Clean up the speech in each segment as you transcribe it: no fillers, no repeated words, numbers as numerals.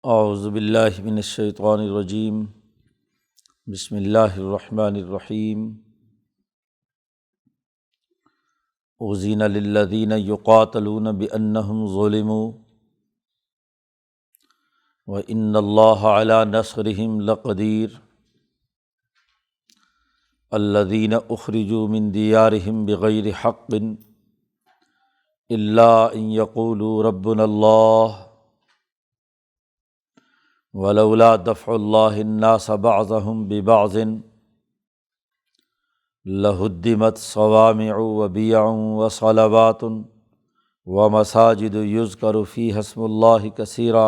اعوذ باللہ من الشیطان الرجیم بسم اللہ الرحمن الرحیم اذن للذین یقاتلون بانہم ظلموا وان اللہ علی نصرہم لقدیر الذین اخرجوا من دیارہم بغیر حق الا ان یقولوا ربنا اللہ ولولا دفع اللہ الناس بعضهم ببعض لہدمت صوامع وبیع وصلوات ومساجد یذکر فیہا اسم اللہ کثیرا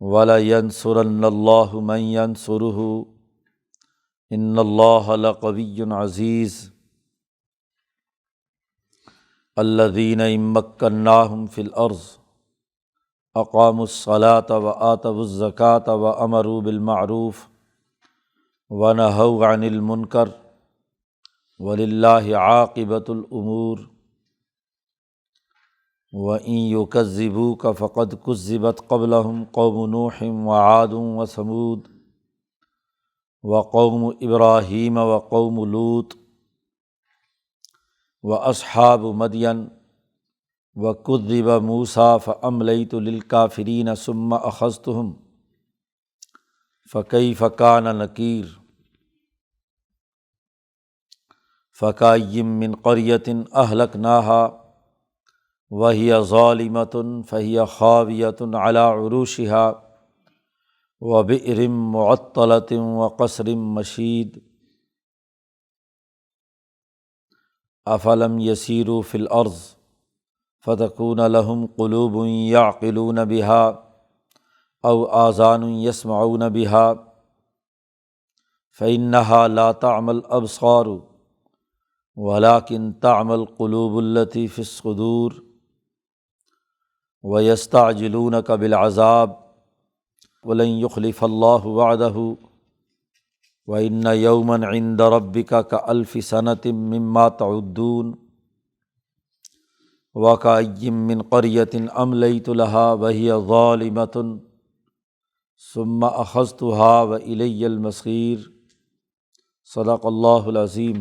ولینصرن اللہ من ینصرہ ان اللہ لقوی عزیز الذین ان مکناہم فی الارض اقاموا الصلاة وآتوا الزکاة وامروا بالمعروف ونہوا عن المنکر وللہ عاقبۃ الامور وإن یکذبوک فقد کذبت قبلہم قوم نوح وعاد وثمود وقوم ابراہیم وقوم لوط واصحاب مدین وکذب موسیٰ فاملیت للکافرین ثم اخذتہم فکیف کان نکیر فکأین من قریۃ اہلکناها وہی ظالمۃ فہی خاویۃ علی عروشها وبئر معطلۃ وقصر مشید افلم یسیروا فی الارض فتکون لہم قلوب یعقلون بها او آذان یسمعون بها فإنها لا تعمی الابصار ولکن تعمی القلوب التی فی الصدور ویستعجلونک بالعذاب ولن یخلف اللہ وعدہ وإن یوما عند ربک کألف سنۃ مما تعدون وَكَأَيٍّ مِّن قَرْيَةٍ أَمْلَيْتُ لَهَا وَهِيَ ظَالِمَةٌ ثُمَّ أَخَذْتُهَا وَإِلَيَّ الْمَصِيرُ صدق اللہ العظیم۔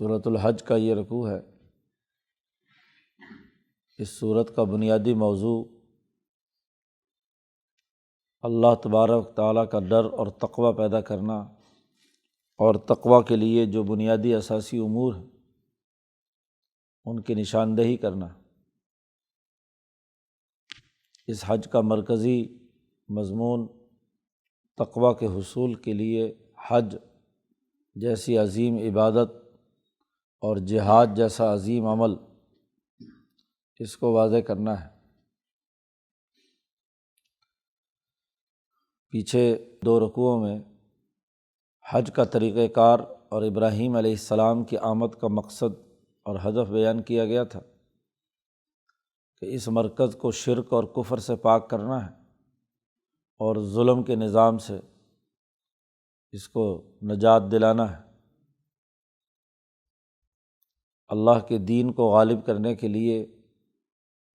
سورۃ الحج کا یہ رکوع ہے۔ اس سورت کا بنیادی موضوع اللہ تبارک تعالیٰ کا ڈر اور تقوی پیدا کرنا اور تقوی کے لیے جو بنیادی اساسی امور ہیں ان کی نشاندہی کرنا۔ اس حج کا مرکزی مضمون تقوی کے حصول کے لیے حج جیسی عظیم عبادت اور جہاد جیسا عظیم عمل اس کو واضح کرنا ہے۔ پیچھے 2 رکوعوں میں حج کا طریقہ کار اور ابراہیم علیہ السلام کی آمد کا مقصد اور ہدف بیان کیا گیا تھا کہ اس مرکز کو شرک اور کفر سے پاک کرنا ہے اور ظلم کے نظام سے اس کو نجات دلانا ہے۔ اللہ کے دین کو غالب کرنے کے لیے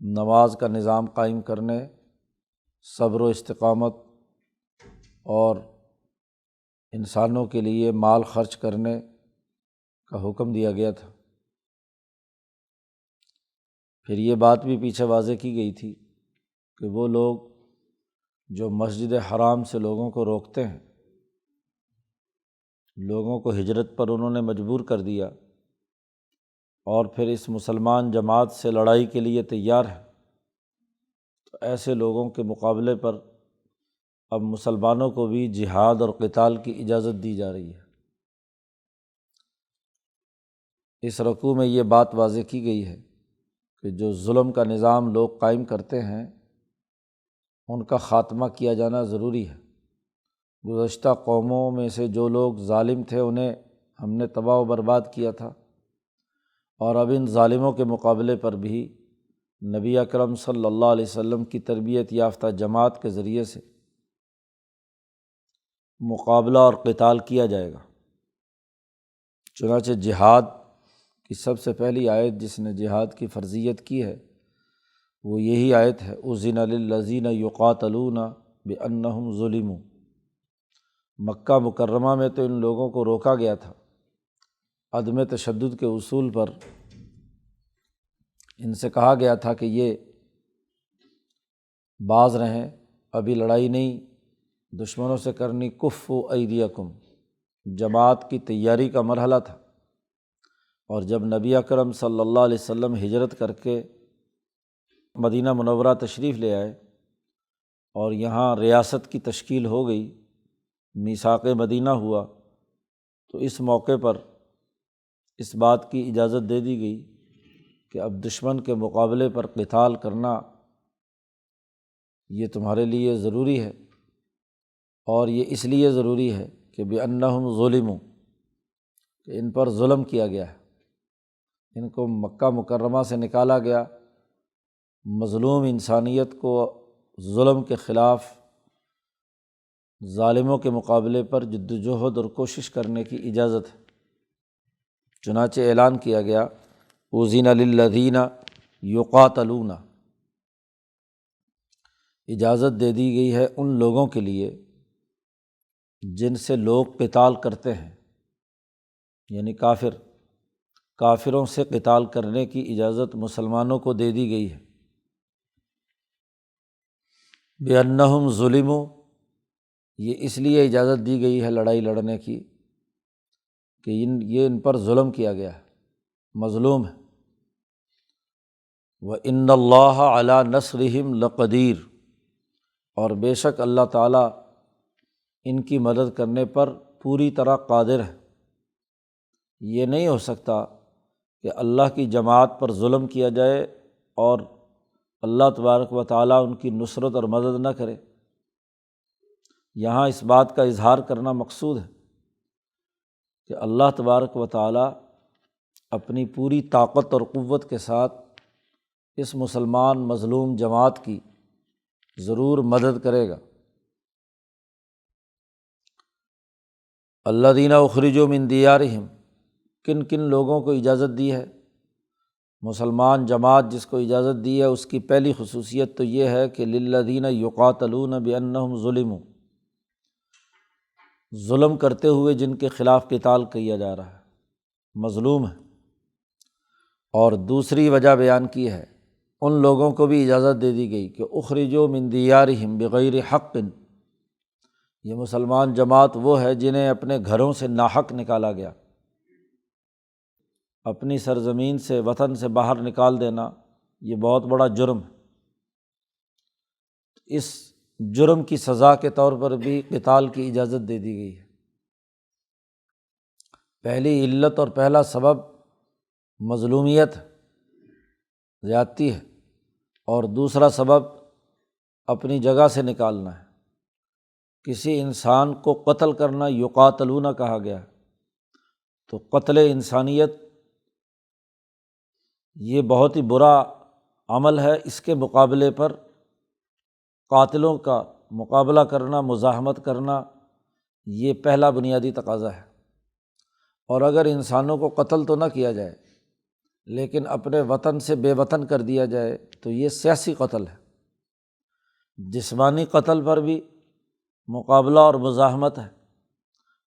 نماز کا نظام قائم کرنے، صبر و استقامت اور انسانوں کے لیے مال خرچ کرنے کا حکم دیا گیا تھا۔ پھر یہ بات بھی پیچھے واضح کی گئی تھی کہ وہ لوگ جو مسجد حرام سے لوگوں کو روکتے ہیں، لوگوں کو ہجرت پر انہوں نے مجبور کر دیا اور پھر اس مسلمان جماعت سے لڑائی کے لیے تیار ہیں، تو ایسے لوگوں کے مقابلے پر اب مسلمانوں کو بھی جہاد اور قتال کی اجازت دی جا رہی ہے۔ اس رکوع میں یہ بات واضح کی گئی ہے کہ جو ظلم کا نظام لوگ قائم کرتے ہیں ان کا خاتمہ کیا جانا ضروری ہے۔ گزشتہ قوموں میں سے جو لوگ ظالم تھے انہیں ہم نے تباہ و برباد کیا تھا، اور اب ان ظالموں کے مقابلے پر بھی نبی اکرم صلی اللہ علیہ وسلم کی تربیت یافتہ جماعت کے ذریعے سے مقابلہ اور قتال کیا جائے گا۔ چنانچہ جہاد کی سب سے پہلی آیت جس نے جہاد کی فرضیت کی ہے وہ یہی آیت ہے اذن للذین یقاتلون بانہم ظلموا۔ مکہ مکرمہ میں تو ان لوگوں کو روکا گیا تھا عدم تشدد کے اصول پر، ان سے کہا گیا تھا کہ یہ باز رہیں، ابھی لڑائی نہیں دشمنوں سے کرنی، کفوا ایدیکم، جماعت کی تیاری کا مرحلہ تھا۔ اور جب نبی اکرم صلی اللہ علیہ وسلم ہجرت کر کے مدینہ منورہ تشریف لے آئے اور یہاں ریاست کی تشکیل ہو گئی، میثاق مدینہ ہوا، تو اس موقع پر اس بات کی اجازت دے دی گئی کہ اب دشمن کے مقابلے پر قتال کرنا یہ تمہارے لیے ضروری ہے، اور یہ اس لیے ضروری ہے کہ بِأَنَّهُمْ ظُلِمُوا، کہ ان پر ظلم کیا گیا ہے، ان کو مکہ مکرمہ سے نکالا گیا، مظلوم انسانیت کو ظلم کے خلاف ظالموں کے مقابلے پر جد وجہد اور کوشش کرنے کی اجازت ہے۔ چنانچہ اعلان کیا گیا اذن للذین یقاتلون، اجازت دے دی گئی ہے ان لوگوں کے لیے جن سے لوگ قتال کرتے ہیں، یعنی کافروں سے قتال کرنے کی اجازت مسلمانوں کو دے دی گئی ہے۔ بِأَنَّهُمْ ظُلِمُوا، یہ اس لیے اجازت دی گئی ہے لڑائی لڑنے کی کہ یہ ان پر ظلم کیا گیا ہے، مظلوم ہے۔ وَإِنَّ اللَّهَ عَلَىٰ نَصْرِهِمْ لَقَدِيرٌ، اور بے شک اللہ تعالیٰ ان کی مدد کرنے پر پوری طرح قادر ہے۔ یہ نہیں ہو سکتا کہ اللہ کی جماعت پر ظلم کیا جائے اور اللہ تبارک و تعالیٰ ان کی نصرت اور مدد نہ کرے۔ یہاں اس بات کا اظہار کرنا مقصود ہے کہ اللہ تبارک و تعالیٰ اپنی پوری طاقت اور قوت کے ساتھ اس مسلمان مظلوم جماعت کی ضرور مدد کرے گا۔ الذین اخرجوا من دیارہم، کن کن لوگوں کو اجازت دی ہے؟ مسلمان جماعت جس کو اجازت دی ہے اس کی پہلی خصوصیت تو یہ ہے کہ للذین یقاتلون بانہم ظلموا، ظلم کرتے ہوئے جن کے خلاف قتال کیا جا رہا ہے، مظلوم ہے۔ اور دوسری وجہ بیان کی ہے ان لوگوں کو بھی اجازت دے دی گئی کہ اخرجوا من دیارہم بغیر حق، یہ مسلمان جماعت وہ ہے جنہیں اپنے گھروں سے ناحق نکالا گیا، اپنی سرزمین سے وطن سے باہر نکال دینا یہ بہت بڑا جرم ہے۔ اس جرم کی سزا کے طور پر بھی قتال کی اجازت دے دی گئی ہے۔ پہلی علت اور پہلا سبب مظلومیت، زیادتی ہے، اور دوسرا سبب اپنی جگہ سے نکالنا ہے۔ کسی انسان کو قتل کرنا یقاتلون کہا گیا، تو قتل انسانیت یہ بہت ہی برا عمل ہے، اس کے مقابلے پر قاتلوں کا مقابلہ کرنا، مزاحمت کرنا یہ پہلا بنیادی تقاضا ہے۔ اور اگر انسانوں کو قتل تو نہ کیا جائے لیکن اپنے وطن سے بے وطن کر دیا جائے تو یہ سیاسی قتل ہے۔ جسمانی قتل پر بھی مقابلہ اور مزاحمت ہے،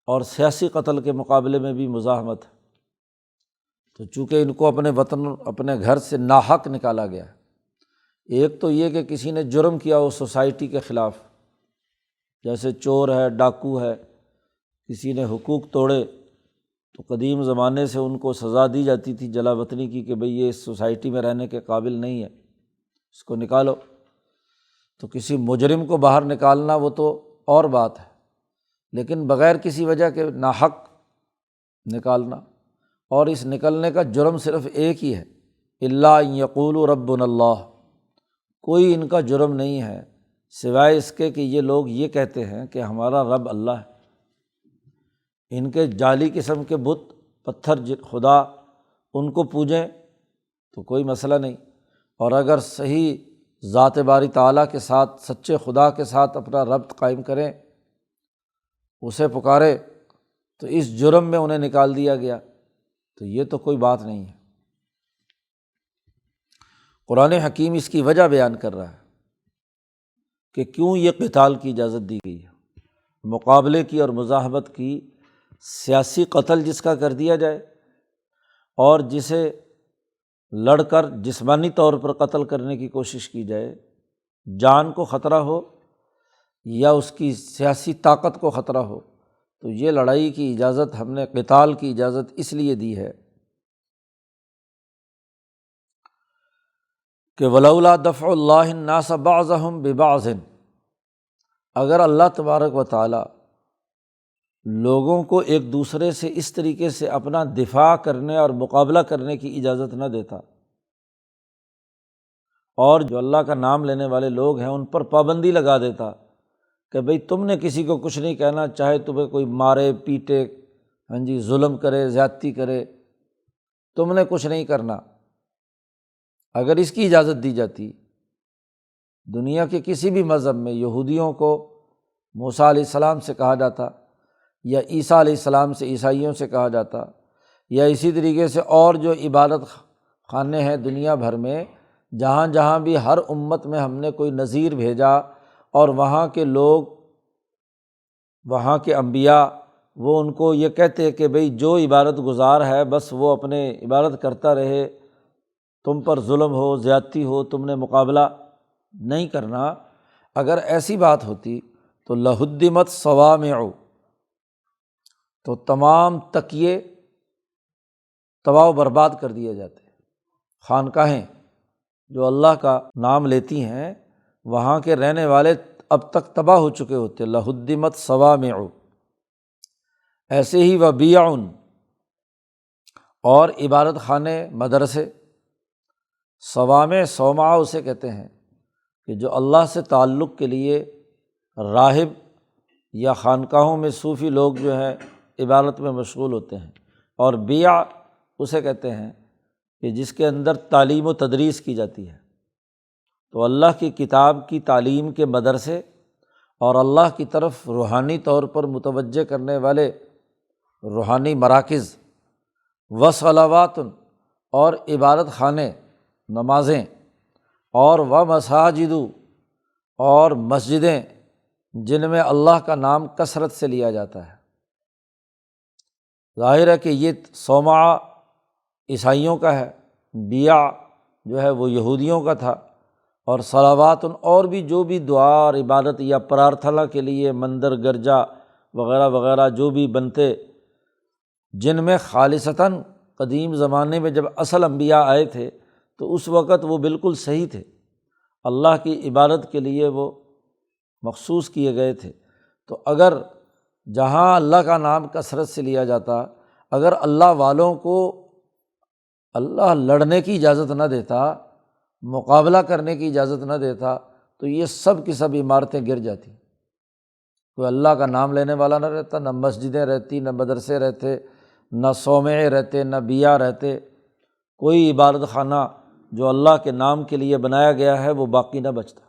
اور سیاسی قتل کے مقابلے میں بھی مزاحمت ہے۔ تو چونکہ ان کو اپنے وطن اپنے گھر سے ناحق نکالا گیا ہے، ایک تو یہ کہ کسی نے جرم کیا ہو سوسائٹی کے خلاف، جیسے چور ہے، ڈاکو ہے، کسی نے حقوق توڑے تو قدیم زمانے سے ان کو سزا دی جاتی تھی جلا وطنی کی کہ بھئی یہ اس سوسائٹی میں رہنے کے قابل نہیں ہے، اس کو نکالو۔ تو کسی مجرم کو باہر نکالنا وہ تو اور بات ہے، لیکن بغیر کسی وجہ کے ناحق نکالنا، اور اس نکلنے کا جرم صرف ایک ہی ہے، الا ان یقولوا ربنا اللہ، کوئی ان کا جرم نہیں ہے سوائے اس کے کہ یہ لوگ یہ کہتے ہیں کہ ہمارا رب اللہ ہے۔ ان کے جعلی قسم کے بت پتھر خدا ان کو پوجیں تو کوئی مسئلہ نہیں، اور اگر صحیح ذات باری تعالیٰ کے ساتھ سچے خدا کے ساتھ اپنا ربط قائم کریں، اسے پکارے، تو اس جرم میں انہیں نکال دیا گیا تو یہ تو کوئی بات نہیں ہے۔ قرآن حکیم اس کی وجہ بیان کر رہا ہے کہ کیوں یہ قتال کی اجازت دی گئی ہے، مقابلے کی اور مزاحمت کی، سیاسی قتل جس کا کر دیا جائے اور جسے لڑ کر جسمانی طور پر قتل کرنے کی کوشش کی جائے، جان کو خطرہ ہو یا اس کی سیاسی طاقت کو خطرہ ہو، تو یہ لڑائی کی اجازت ہم نے، قتال کی اجازت اس لیے دی ہے کہ ولولا دفع اللہ الناس بعضهم ببعض، اگر اللہ تبارک و تعالیٰ لوگوں کو ایک دوسرے سے اس طریقے سے اپنا دفاع کرنے اور مقابلہ کرنے کی اجازت نہ دیتا، اور جو اللہ کا نام لینے والے لوگ ہیں ان پر پابندی لگا دیتا کہ بھئی تم نے کسی کو کچھ نہیں کہنا، چاہے تمہیں کوئی مارے پیٹے، ظلم کرے، زیادتی کرے، تم نے کچھ نہیں کرنا، اگر اس کی اجازت دی جاتی، دنیا کے کسی بھی مذہب میں یہودیوں کو موسیٰ علیہ السلام سے کہا جاتا، یا عیسیٰ علیہ السلام سے عیسائیوں سے کہا جاتا، یا اسی طریقے سے اور جو عبادت خانے ہیں دنیا بھر میں، جہاں جہاں بھی ہر امت میں ہم نے کوئی نذیر بھیجا اور وہاں کے لوگ، وہاں کے انبیاء، وہ ان کو یہ کہتے کہ بھئی جو عبادت گزار ہے بس وہ اپنے عبادت کرتا رہے، تم پر ظلم ہو، زیادتی ہو، تم نے مقابلہ نہیں کرنا، اگر ایسی بات ہوتی تو لہدمت صوامع، تو تمام تکیے تباہ و برباد کر دیے جاتے، خانقاہیں جو اللہ کا نام لیتی ہیں وہاں کے رہنے والے اب تک تباہ ہو چکے ہوتے، لہدمت صوامع، ایسے ہی وبیع، اور عبادت خانے، مدرسے، صوامع صومعہ اسے کہتے ہیں کہ جو اللہ سے تعلق کے لیے راہب یا خانقاہوں میں صوفی لوگ جو ہیں عبادت میں مشغول ہوتے ہیں، اور بیع اسے کہتے ہیں کہ جس کے اندر تعلیم و تدریس کی جاتی ہے، تو اللہ کی کتاب کی تعلیم کے مدرسے اور اللہ کی طرف روحانی طور پر متوجہ کرنے والے روحانی مراکز، وصلوات، اور عبادت خانے، نمازیں، اور مساجد، اور مسجدیں جن میں اللہ کا نام کثرت سے لیا جاتا ہے۔ ظاہر ہے کہ یہ صومعہ عیسائیوں کا ہے، بیع جو ہے وہ یہودیوں کا تھا، اور صلوات اور بھی جو بھی دعا اور عبادت یا پرارتھنا کے لیے مندر، گرجا وغیرہ وغیرہ جو بھی بنتے، جن میں خالصتاً قدیم زمانے میں جب اصل انبیاء آئے تھے تو اس وقت وہ بالکل صحیح تھے، اللہ کی عبادت کے لیے وہ مخصوص کیے گئے تھے۔ تو اگر جہاں اللہ کا نام کثرت سے لیا جاتا، اگر اللہ والوں کو اللہ لڑنے کی اجازت نہ دیتا، مقابلہ کرنے کی اجازت نہ دیتا، تو یہ سب کی سب عمارتیں گر جاتی، کوئی اللہ کا نام لینے والا نہ رہتا، نہ مسجدیں رہتی، نہ مدرسے رہتے، نہ صومعے رہتے، نہ بیع رہتے، کوئی عبادت خانہ جو اللہ کے نام کے لیے بنایا گیا ہے وہ باقی نہ بچتا،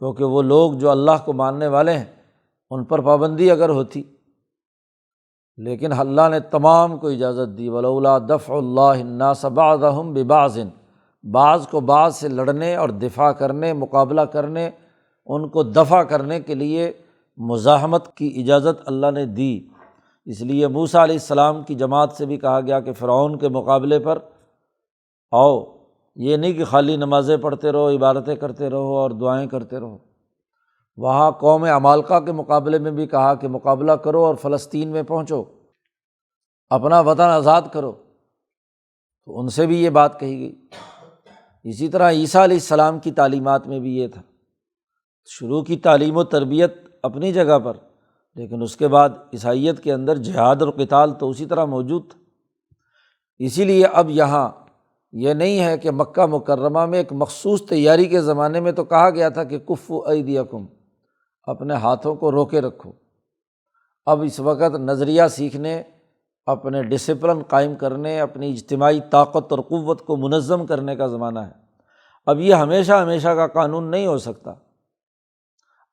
کیونکہ وہ لوگ جو اللہ کو ماننے والے ہیں ان پر پابندی اگر ہوتی، لیکن اللہ نے تمام کو اجازت دی، ولولا دفع اللہ الناس بعضهم ببعض، بعض کو بعض سے لڑنے اور دفاع کرنے، مقابلہ کرنے، ان کو دفع کرنے کے لیے مزاحمت کی اجازت اللہ نے دی۔ اس لیے موسیٰ علیہ السلام کی جماعت سے بھی کہا گیا کہ فرعون کے مقابلے پر آؤ، یہ نہیں کہ خالی نمازیں پڑھتے رہو، عبادتیں کرتے رہو اور دعائیں کرتے رہو۔ وہاں قوم عمالقہ کے مقابلے میں بھی کہا کہ مقابلہ کرو اور فلسطین میں پہنچو، اپنا وطن آزاد کرو، تو ان سے بھی یہ بات کہی گئی۔ اسی طرح عیسیٰ علیہ السلام کی تعلیمات میں بھی یہ تھا، شروع کی تعلیم و تربیت اپنی جگہ پر، لیکن اس کے بعد عیسائیت کے اندر جہاد اور قتال تو اسی طرح موجود تھا۔ اسی لیے اب یہاں یہ نہیں ہے کہ مکہ مکرمہ میں ایک مخصوص تیاری کے زمانے میں تو کہا گیا تھا کہ کفوا ایدیکم، اپنے ہاتھوں کو روکے رکھو، اب اس وقت نظریہ سیکھنے، اپنے ڈسپلن قائم کرنے، اپنی اجتماعی طاقت اور قوت کو منظم کرنے کا زمانہ ہے۔ اب یہ ہمیشہ ہمیشہ کا قانون نہیں ہو سکتا،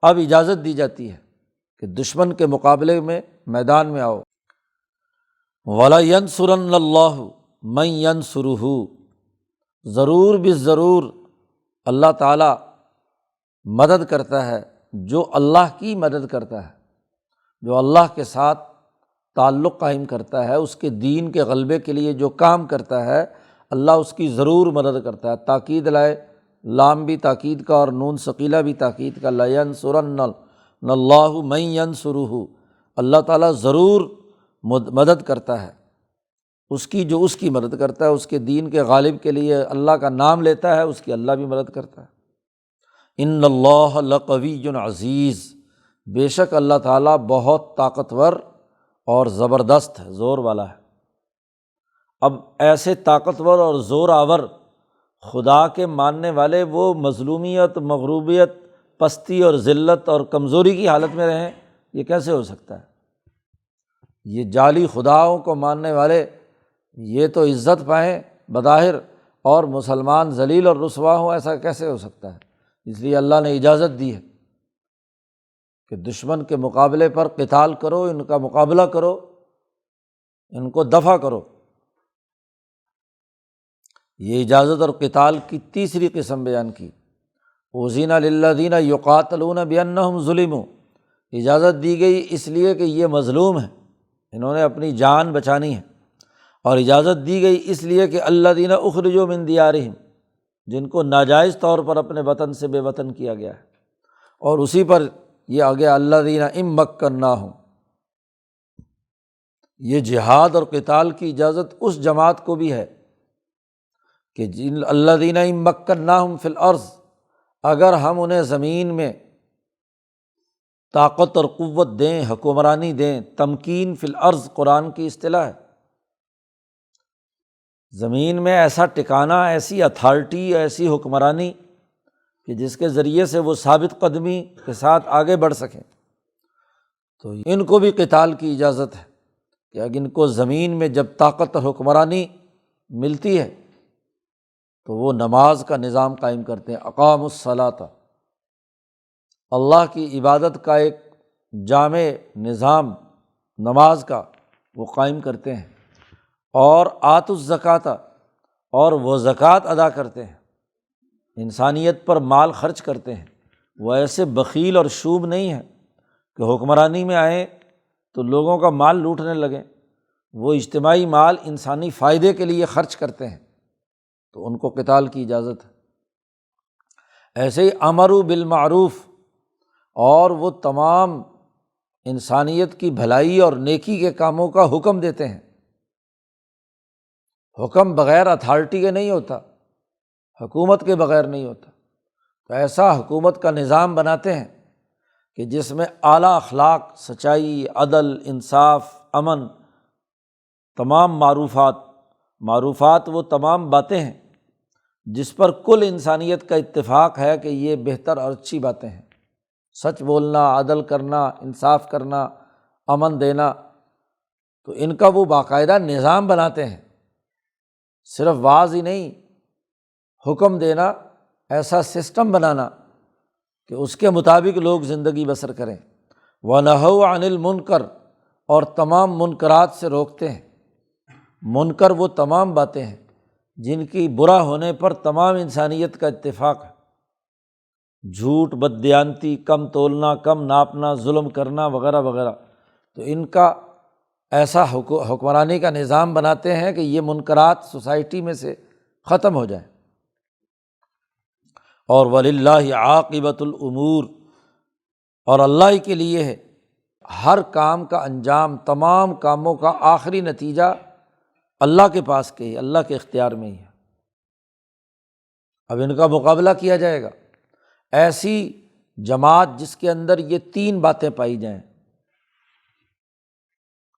اب اجازت دی جاتی ہے کہ دشمن کے مقابلے میں میدان میں آؤ۔ وَلَيَنْصُرَنَّ اللَّهُ مَن يَنْصُرُهُ، ضرور بالضرور اللہ تعالیٰ مدد کرتا ہے جو اللہ کی مدد کرتا ہے، جو اللہ کے ساتھ تعلق قائم کرتا ہے، اس کے دین کے غلبے کے لیے جو کام کرتا ہے اللہ اس کی ضرور مدد کرتا ہے۔ تاکید لائے، لام بھی تاکید کا اور نون ثقیلہ بھی تاکید کا، لَيَنْصُرَنَّ اللَّهُ مَن يَنْصُرُهُ، اللہ تعالیٰ ضرور مدد کرتا ہے اس کی جو اس کی مدد کرتا ہے، اس کے دین کے غالب کے لیے اللہ کا نام لیتا ہے، اس کی اللہ بھی مدد کرتا ہے۔ ان اللہ لقوی عزیز، بے شک اللہ تعالیٰ بہت طاقتور اور زبردست ہے، زور والا ہے۔ اب ایسے طاقتور اور زور آور خدا کے ماننے والے وہ مظلومیت، مغروبیت، پستی اور ذلت اور کمزوری کی حالت میں رہیں، یہ کیسے ہو سکتا ہے؟ یہ جعلی خداؤں کو ماننے والے یہ تو عزت پائیں بظاہر اور مسلمان ذلیل اور رسوا ہوں، ایسا کیسے ہو سکتا ہے؟ اس لیے اللہ نے اجازت دی ہے کہ دشمن کے مقابلے پر قتال کرو، ان کا مقابلہ کرو، ان کو دفع کرو۔ یہ اجازت اور قتال کی تیسری قسم بیان کی، اذن للذین یقاتلون بانہم ظلموا، اجازت دی گئی اس لیے کہ یہ مظلوم ہیں، انہوں نے اپنی جان بچانی ہے، اور اجازت دی گئی اس لیے کہ الذین اخرجوا من دیارہم، جن کو ناجائز طور پر اپنے وطن سے بے وطن کیا گیا ہے، اور اسی پر یہ آگے الذین ان مکناہم، یہ جہاد اور قتال کی اجازت اس جماعت کو بھی ہے کہ جن الذین ان مکناہم فی الارض، اگر ہم انہیں زمین میں طاقت اور قوت دیں، حکمرانی دیں، تمکین فی الارض قرآن کی اصطلاح ہے، زمین میں ایسا ٹکانا، ایسی اتھارٹی، ایسی حکمرانی کہ جس کے ذریعے سے وہ ثابت قدمی کے ساتھ آگے بڑھ سکیں، تو ان کو بھی قتال کی اجازت ہے کہ اگر ان کو زمین میں جب طاقت اور حکمرانی ملتی ہے تو وہ نماز کا نظام قائم کرتے ہیں، اقاموا الصلاۃ، اللہ کی عبادت کا ایک جامع نظام نماز کا وہ قائم کرتے ہیں، اور آتوا الزکوٰۃ، اور وہ زکوٰۃ ادا کرتے ہیں، انسانیت پر مال خرچ کرتے ہیں، وہ ایسے بخیل اور شوب نہیں ہیں کہ حکمرانی میں آئیں تو لوگوں کا مال لوٹنے لگیں، وہ اجتماعی مال انسانی فائدے کے لیے خرچ کرتے ہیں، تو ان کو قتال کی اجازت ہے۔ ایسے ہی امروا بالمعروف، اور وہ تمام انسانیت کی بھلائی اور نیکی کے کاموں کا حکم دیتے ہیں۔ حکم بغیر اتھارٹی کے نہیں ہوتا، حکومت کے بغیر نہیں ہوتا، تو ایسا حکومت کا نظام بناتے ہیں کہ جس میں اعلیٰ اخلاق، سچائی، عدل، انصاف، امن، تمام معروفات وہ تمام باتیں ہیں جس پر کل انسانیت کا اتفاق ہے کہ یہ بہتر اور اچھی باتیں ہیں، سچ بولنا، عدل کرنا، انصاف کرنا، امن دینا، تو ان کا وہ باقاعدہ نظام بناتے ہیں، صرف وعظ ہی نہیں، حکم دینا، ایسا سسٹم بنانا کہ اس کے مطابق لوگ زندگی بسر کریں۔ وَنَہَوْا عَنِ الْمُنکر، اور تمام منکرات سے روکتے ہیں۔ منکر وہ تمام باتیں ہیں جن کی برا ہونے پر تمام انسانیت کا اتفاق ہے، جھوٹ، بددیانتی، کم تولنا، کم ناپنا، ظلم کرنا وغیرہ وغیرہ، تو ان کا ایسا حکمرانی کا نظام بناتے ہیں کہ یہ منکرات سوسائٹی میں سے ختم ہو جائیں۔ اور وَلِلَّهِ عَاقِبَةُ الْأُمُورِ، اور اللہ ہی کے لیے ہے ہر کام کا انجام، تمام کاموں کا آخری نتیجہ اللہ کے پاس کے ہی، اللہ کے اختیار میں ہی ہے۔ اب ان کا مقابلہ کیا جائے گا، ایسی جماعت جس کے اندر یہ تین باتیں پائی جائیں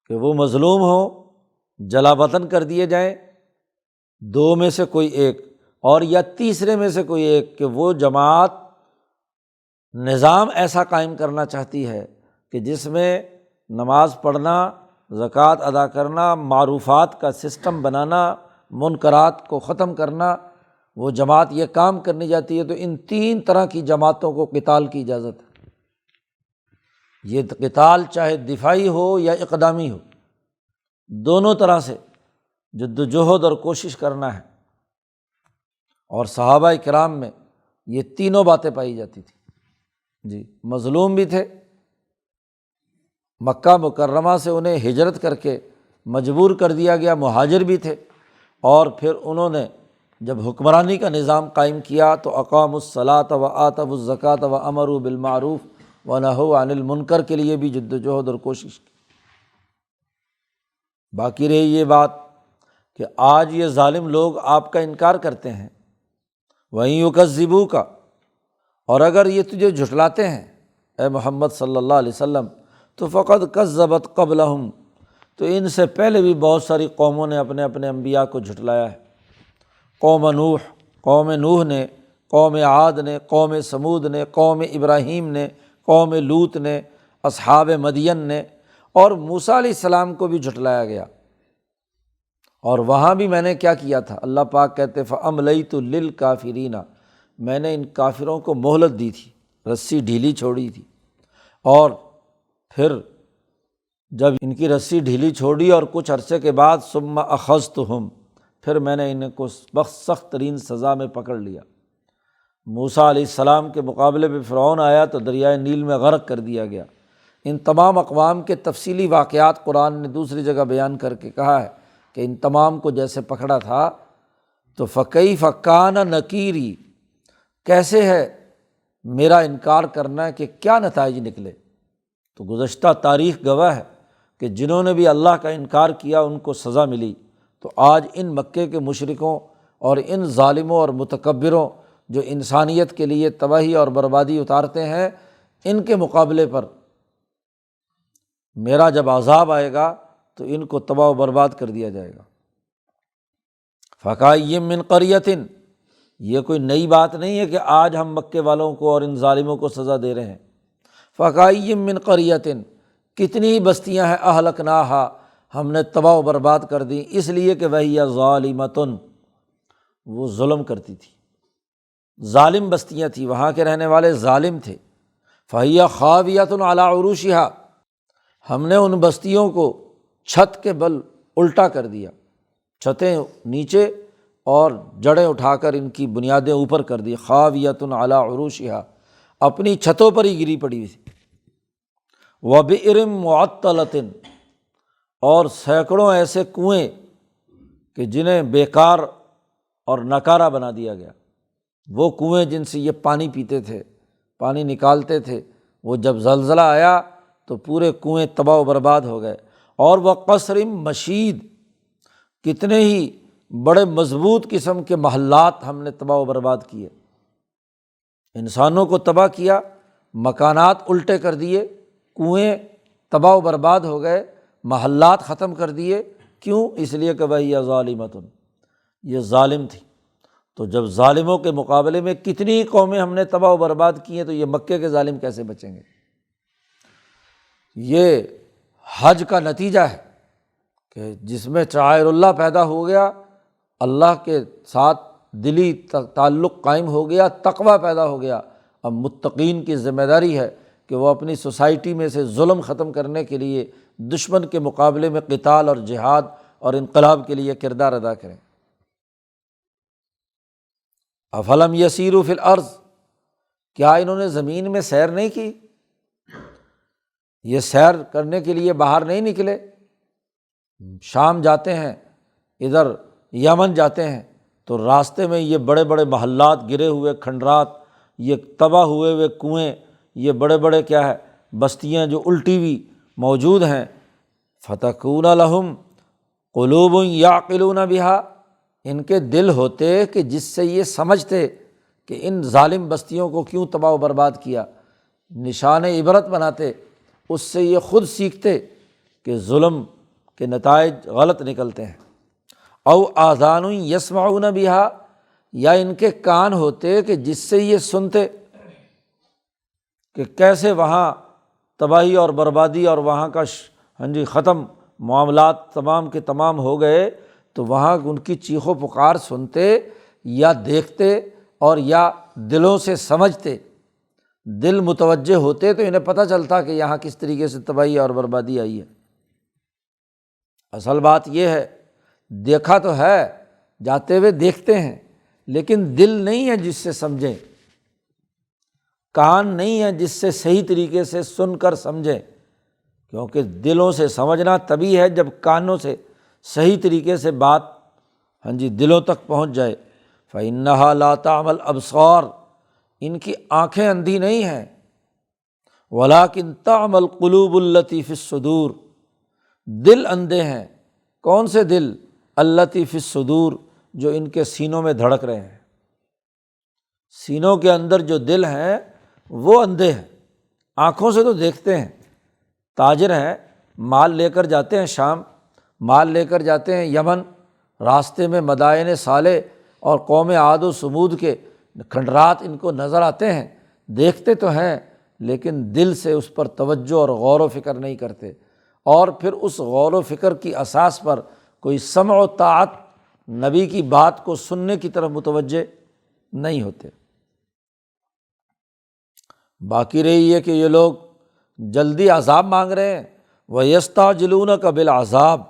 کہ وہ مظلوم ہوں، جلا وطن کر دیے جائیں، دو میں سے کوئی ایک، اور یا تیسرے میں سے کوئی ایک، کہ وہ جماعت نظام ایسا قائم کرنا چاہتی ہے کہ جس میں نماز پڑھنا، زکوٰۃ ادا کرنا، معروفات کا سسٹم بنانا، منکرات کو ختم کرنا، وہ جماعت یہ کام کرنی جاتی ہے، تو ان تین طرح کی جماعتوں کو قتال کی اجازت ہے۔ یہ قتال چاہے دفاعی ہو یا اقدامی ہو، دونوں طرح سے جد و جہد اور کوشش کرنا ہے۔ اور صحابہ کرام میں یہ تینوں باتیں پائی جاتی تھیں جی۔ مظلوم بھی تھے، مکہ مکرمہ سے انہیں ہجرت کر کے مجبور کر دیا گیا، مہاجر بھی تھے، اور پھر انہوں نے جب حکمرانی کا نظام قائم کیا تو اقاموا الصلاۃ و آتوا الزکوٰۃ و امروا بالمعروف و نہوا عن المنکر کے لیے بھی جد و جہد اور کوشش کی۔ باقی رہی یہ بات کہ آج یہ ظالم لوگ آپ کا انکار کرتے ہیں، وَإِن يُكَذِّبُوكَ، اور اگر یہ تجھے جھٹلاتے ہیں اے محمد صلی اللہ علیہ وسلم تو فقد کذبت قبلہم، تو ان سے پہلے بھی بہت ساری قوموں نے اپنے اپنے انبیاء کو جھٹلایا ہے۔ قوم نوح نے، قوم عاد نے، قوم سمود نے، قوم ابراہیم نے، قوم لوط نے، اصحاب مدین نے، اور موسیٰ علیہ السلام کو بھی جھٹلایا گیا۔ اور وہاں بھی میں نے کیا کیا تھا، اللہ پاک کہتے فَأَمْلَيْتُ لِلْكَافِرِينَ، میں نے ان کافروں کو مہلت دی تھی، رسی ڈھیلی چھوڑی تھی، اور پھر جب ان کی رسی ڈھیلی چھوڑی اور کچھ عرصے کے بعد ثُمَّ أَخَذْتُهُمْ، پھر میں نے ان کو سخت ترین سزا میں پکڑ لیا۔ موسیٰ علیہ السلام کے مقابلے پہ فرعون آیا تو دریائے نیل میں غرق کر دیا گیا۔ ان تمام اقوام کے تفصیلی واقعات قرآن نے دوسری جگہ بیان کر کے کہا ہے کہ ان تمام کو جیسے پکڑا تھا تو فَكَيْفَ كَانَ نَكِيرِ، کیسے ہے میرا انکار کرنا کہ کیا نتائج نکلے۔ تو گزشتہ تاریخ گواہ ہے کہ جنہوں نے بھی اللہ کا انکار کیا ان کو سزا ملی۔ تو آج ان مکے کے مشرکوں اور ان ظالموں اور متکبروں جو انسانیت کے لیے تباہی اور بربادی اتارتے ہیں، ان کے مقابلے پر میرا جب عذاب آئے گا تو ان کو تباہ و برباد کر دیا جائے گا۔ فَكَأَيٍّ مِّن قَرْيَةٍ، یہ کوئی نئی بات نہیں ہے کہ آج ہم مکے والوں کو اور ان ظالموں کو سزا دے رہے ہیں۔ فَكَأَيٍّ مِّن قَرْيَةٍ، کتنی بستیاں ہیں أَهْلَكْنَاهَا، ہم نے تباہ و برباد کر دی، اس لیے کہ وَهِيَ ظَالِمَةٌ، وہ ظلم کرتی تھی، ظالم بستیاں تھیں، وہاں کے رہنے والے ظالم تھے۔ فَهِيَ خَاوِيَةٌ عَلَىٰ عُرُوشِهَا، ہم نے ان بستیوں کو چھت کے بل الٹا کر دیا، چھتیں نیچے اور جڑیں اٹھا کر ان کی بنیادیں اوپر کر دی۔ خاویۃ علی عروشہا، اپنی چھتوں پر ہی گری پڑی ہوئی تھی۔ وبئر معطلۃ، اور سینکڑوں ایسے کنویں کہ جنہیں بیکار اور نکارہ بنا دیا گیا، وہ کنویں جن سے یہ پانی پیتے تھے، پانی نکالتے تھے، وہ جب زلزلہ آیا تو پورے کنویں تباہ و برباد ہو گئے۔ اور وہ قصر مشید، کتنے ہی بڑے مضبوط قسم کے محلات ہم نے تباہ و برباد کیے، انسانوں کو تباہ کیا، مکانات الٹے کر دیے، کنویں تباہ و برباد ہو گئے، محلات ختم کر دیے۔ کیوں؟ اس لیے کہ وَهِيَ ظَالِمَةٌ، یہ ظالم تھی۔ تو جب ظالموں کے مقابلے میں کتنی قومیں ہم نے تباہ و برباد کی ہیں تو یہ مکے کے ظالم کیسے بچیں گے؟ یہ حج کا نتیجہ ہے کہ جس میں شعائر اللہ پیدا ہو گیا، اللہ کے ساتھ دلی تعلق قائم ہو گیا، تقویٰ پیدا ہو گیا۔ اب متقین کی ذمہ داری ہے کہ وہ اپنی سوسائٹی میں سے ظلم ختم کرنے کے لیے دشمن کے مقابلے میں قتال اور جہاد اور انقلاب کے لیے کردار ادا کریں۔ افلم یسیروا فی الارض، کیا انہوں نے زمین میں سیر نہیں کی؟ یہ سیر کرنے کے لیے باہر نہیں نکلے؟ شام جاتے ہیں، ادھر یمن جاتے ہیں تو راستے میں یہ بڑے بڑے محلات، گرے ہوئے کھنڈرات، یہ تباہ ہوئے ہوئے کنویں، یہ بڑے بڑے کیا ہے بستیاں جو الٹی ہوئی موجود ہیں۔ فتکون لہم قلوب یعقلون بہا، ان کے دل ہوتے کہ جس سے یہ سمجھتے کہ ان ظالم بستیوں کو کیوں تباہ و برباد کیا، نشان عبرت بناتے، اس سے یہ خود سیکھتے کہ ظلم کے نتائج غلط نکلتے ہیں۔ او آذان یسمعون بہا، یا ان کے کان ہوتے کہ جس سے یہ سنتے کہ کیسے وہاں تباہی اور بربادی اور وہاں کا ختم معاملات تمام کے تمام ہو گئے، تو وہاں ان کی چیخ و پکار سنتے یا دیکھتے اور یا دلوں سے سمجھتے، دل متوجہ ہوتے تو انہیں پتہ چلتا کہ یہاں کس طریقے سے تباہی اور بربادی آئی ہے۔ اصل بات یہ ہے، دیکھا تو ہے، جاتے ہوئے دیکھتے ہیں، لیکن دل نہیں ہے جس سے سمجھیں، کان نہیں ہے جس سے صحیح طریقے سے سن کر سمجھیں، کیونکہ دلوں سے سمجھنا تبھی ہے جب کانوں سے صحیح طریقے سے بات دلوں تک پہنچ جائے۔ فَإِنَّهَا لَا تَعْمَى الْأَبْصَارُ، ان کی آنکھیں اندھی نہیں ہیں، وَلَٰكِن تَعْمَى الْقُلُوبُ الَّتِي فِي الصُّدُورِ، دل اندھے ہیں۔ کون سے دل؟ الَّتِي فِي الصُّدُورِ، جو ان کے سینوں میں دھڑک رہے ہیں۔ سینوں کے اندر جو دل ہیں وہ اندھے ہیں، آنکھوں سے تو دیکھتے ہیں۔ تاجر ہیں، مال لے کر جاتے ہیں شام، مال لے کر جاتے ہیں یمن، راستے میں مدائن صالح اور قوم عاد و ثمود کے کھنڈرات ان کو نظر آتے ہیں، دیکھتے تو ہیں لیکن دل سے اس پر توجہ اور غور و فکر نہیں کرتے، اور پھر اس غور و فکر کی اساس پر کوئی سمع و طاعت، نبی کی بات کو سننے کی طرف متوجہ نہیں ہوتے۔ باقی رہی ہے کہ یہ لوگ جلدی عذاب مانگ رہے ہیں، وَيَسْتَعْجِلُونَكَ بِالْعَذَابِ،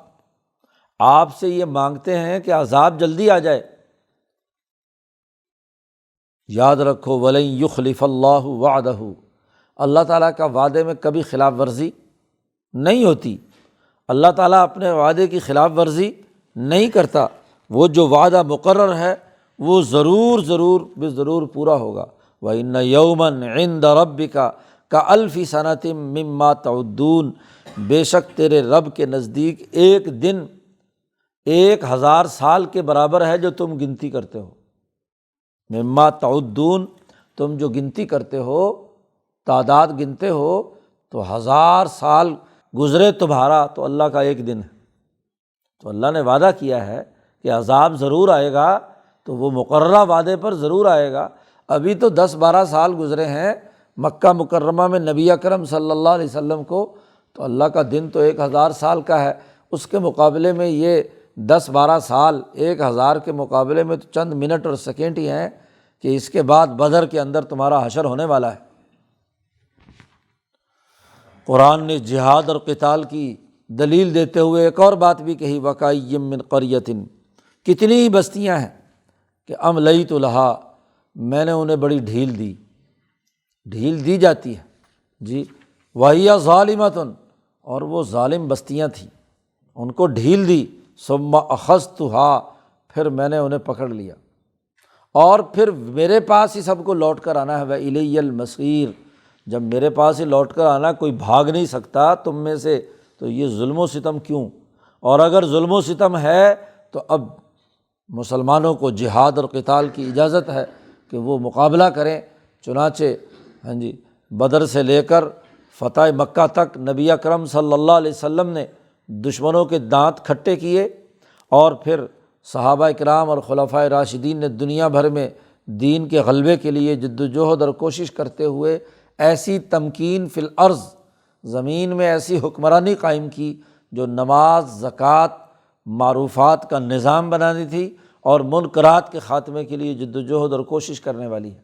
آپ سے یہ مانگتے ہیں کہ عذاب جلدی آ جائے۔ یاد رکھو وَلَن يُخْلِفَ اللَّهُ وَعْدَهُ، اللہ تعالیٰ کا وعدے میں کبھی خلاف ورزی نہیں ہوتی، اللہ تعالیٰ اپنے وعدے کی خلاف ورزی نہیں کرتا، وہ جو وعدہ مقرر ہے وہ ضرور پورا ہوگا۔ وَإِنَّ يَوْمًا عِندَ رَبِّكَ كَأَلْفِ سَنَةٍ مِّمَّا تَعُدُّونَ، بے شک تیرے رب کے نزدیک ایک دن 1000 سال کے برابر ہے جو تم گنتی کرتے ہو۔ مما تعدون، تم جو گنتی کرتے ہو، تعداد گنتے ہو، تو 1000 سال گزرے تمہارا تو اللہ کا ایک دن ہے۔ تو اللہ نے وعدہ کیا ہے کہ عذاب ضرور آئے گا، تو وہ مقررہ وعدے پر ضرور آئے گا۔ ابھی تو 10-12 سال گزرے ہیں مکہ مکرمہ میں نبی اکرم صلی اللہ علیہ وسلم کو، تو اللہ کا دن تو 1000 سال کا ہے، اس کے مقابلے میں یہ 10-12 سال 1000 کے مقابلے میں تو چند منٹ اور سیکنڈ ہی ہیں، کہ اس کے بعد بدر کے اندر تمہارا حشر ہونے والا ہے۔ قرآن نے جہاد اور قتال کی دلیل دیتے ہوئے ایک اور بات بھی کہی، وَكَأَيٍّ مِّن قَرْيَةٍ، کتنی ہی بستیاں ہیں کہ أَمْلَيْتُ لَهَا، میں نے انہیں بڑی ڈھیل دی جاتی ہے جی، وَهِيَ ظَالِمَةٌ، اور وہ ظالم بستیاں تھیں، ان کو ڈھیل دی، ثُمَّ أَخَذْتُهَا، پھر میں نے انہیں پکڑ لیا، اور پھر میرے پاس ہی سب کو لوٹ کر آنا ہے، وَإِلَيَّ الْمَصِيرُ، جب میرے پاس ہی لوٹ کر آنا، کوئی بھاگ نہیں سکتا تم میں سے، تو یہ ظلم و ستم کیوں؟ اور اگر ظلم و ستم ہے تو اب مسلمانوں کو جہاد اور قتال کی اجازت ہے کہ وہ مقابلہ کریں۔ چنانچہ بدر سے لے کر فتح مکہ تک نبی اکرم صلی اللہ علیہ وسلم نے دشمنوں کے دانت کھٹے کیے، اور پھر صحابہ اکرام اور خلفائے راشدین نے دنیا بھر میں دین کے غلبے کے لیے جد و جہد اور کوشش کرتے ہوئے ایسی تمکین فی الارض، زمین میں ایسی حکمرانی قائم کی جو نماز، زکوٰۃ، معروفات کا نظام بنانی تھی، اور منکرات کے خاتمے کے لیے جد و جہد اور کوشش کرنے والی ہے۔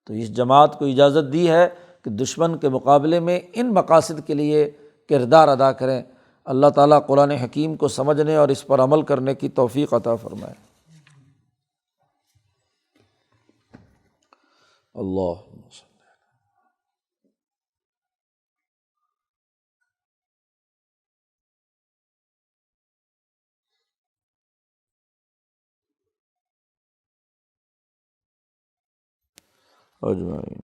تو اس جماعت کو اجازت دی ہے کہ دشمن کے مقابلے میں ان مقاصد کے لیے کردار ادا کریں۔ اللہ تعالیٰ قرآن حکیم کو سمجھنے اور اس پر عمل کرنے کی توفیق عطا فرمائے۔ اللہ اجمعین۔